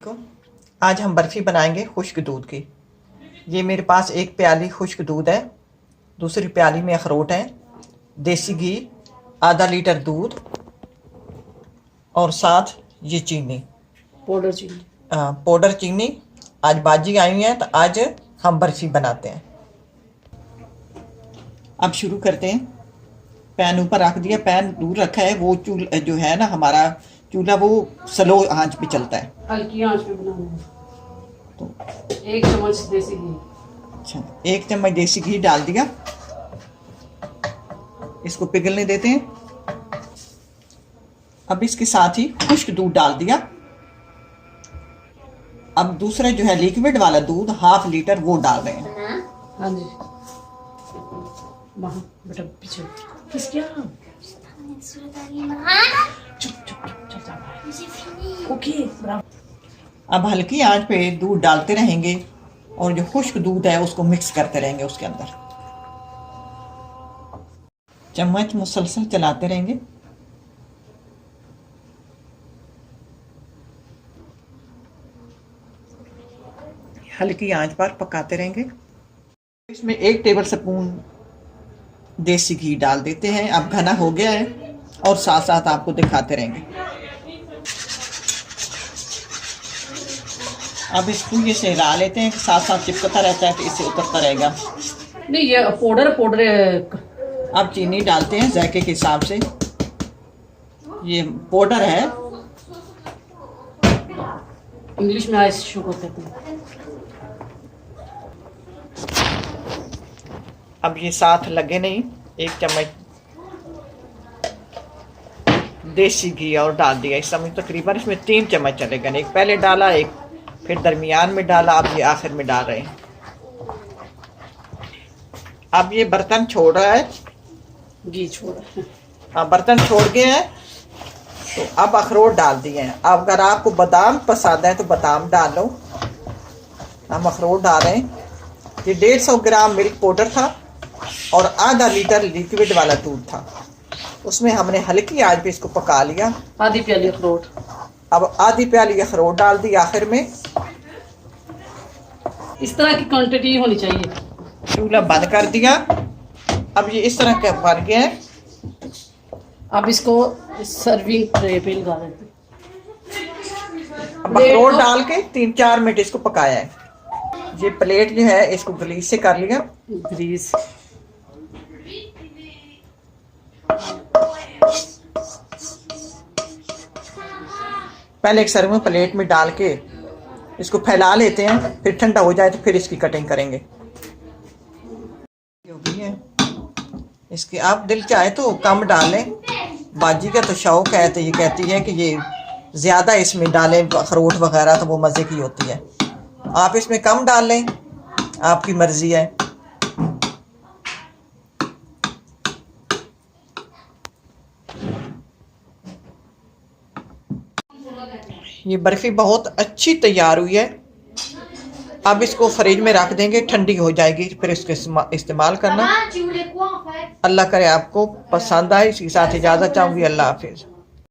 को आज हम बर्फ़ी बनाएंगे खुश्क दूध की। ये मेरे पास एक प्याली खुश्क दूध है, दूसरी प्याली में अखरोट है, देसी घी, आधा लीटर दूध और साथ ये चीनी, पाउडर चीनी। आज बाजी आई हैं तो आज हम बर्फ़ी बनाते हैं। अब शुरू करते हैं। पैन ऊपर रख दिया, पैन दूर रखा है। वो चूल्हा जो है ना, हमारा चूल्हा वो स्लो आंच पे चलता है, हल्की आंच पे बनाना है। तो 1 चम्मच देसी घी। अच्छा, 1 चम्मच देसी घी डाल दिया। इसको पिघलने देते हैं। अब इसके साथ ही खुश्क दूध डाल दिया। अब दूसरा जो है लिक्विड वाला दूध 1/2 लीटर वो डाल रहे हैं। हाँ जी, वहाँ बेटा पीछे किस क्या ओके। अब हल्की आंच पे दूध डालते रहेंगे और जो खुश्क दूध है उसको मिक्स करते रहेंगे। उसके अंदर चम्मच मुसलसल चलाते रहेंगे। हल्की आंच पर पकाते रहेंगे। इसमें 1 टेबल स्पून देसी घी डाल देते हैं। अब घना हो गया है और साथ साथ आपको दिखाते रहेंगे। अब इसको ये से हिला लेते हैं, साथ साथ चिपकता रहता है तो इससे उतरता रहेगा। नहीं, ये पाउडर अब चीनी डालते हैं जायके के हिसाब से। ये पाउडर है, इंग्लिश में आइस शुगर कहते हैं। अब ये साथ लगे नहीं। 1 चम्मच देसी घी और डाल दिया। इस समय तकरीबन इसमें 3 चम्मच चलेगा। एक पहले डाला, एक फिर दरमियान में डाला, अब ये आखिर में डाल रहे हैं। अब ये बर्तन छोड़ रहा है, घी छोड़ा। हाँ, बर्तन छोड़ गए हैं। तो अब अखरोट डाल दिए हैं। अब अगर आपको बादाम पसंद है तो बादाम डाल लो। हम अखरोट डाल रहे हैं। ये 150 ग्राम मिल्क पाउडर था और आधा लीटर लिक्विड वाला दूध था। उसमें हमने हल्की आंच पे इसको पका लिया। आधी प्याली अखरोट। अब आधी प्याली अखरोट डाल दी आखिर में। इस तरह की क्वांटिटी होनी चाहिए। चूल्हा बंद कर दिया। अब ये इस तरह का बन गया है। अब इसको सर्विंग ट्रे पे लगा देते। अब अखरोट डाल के 3-4 मिनट इसको पकाया है। ये प्लेट जो है इसको ग्रीस से कर लिया। ग्रीस पहले एक सर्विंग प्लेट में डाल के इसको फैला लेते हैं, फिर ठंडा हो जाए तो फिर इसकी कटिंग करेंगे। जो भी है इसके आप दिल चाहे तो कम डालें। बाजी का तो शौक है, तो ये कहती है कि ये ज़्यादा इसमें डालें अखरोट वगैरह तो वो मज़े की होती है। आप इसमें कम डाल लें, आपकी मर्ज़ी है। ये बर्फ़ी बहुत अच्छी तैयार हुई है। अब इसको फ्रिज में रख देंगे, ठंडी हो जाएगी, फिर इसको इस्तेमाल करना। अल्लाह करे आपको पसंद आए। इसके साथ इजाज़त चाहूँगी। अल्लाह हाफिज़।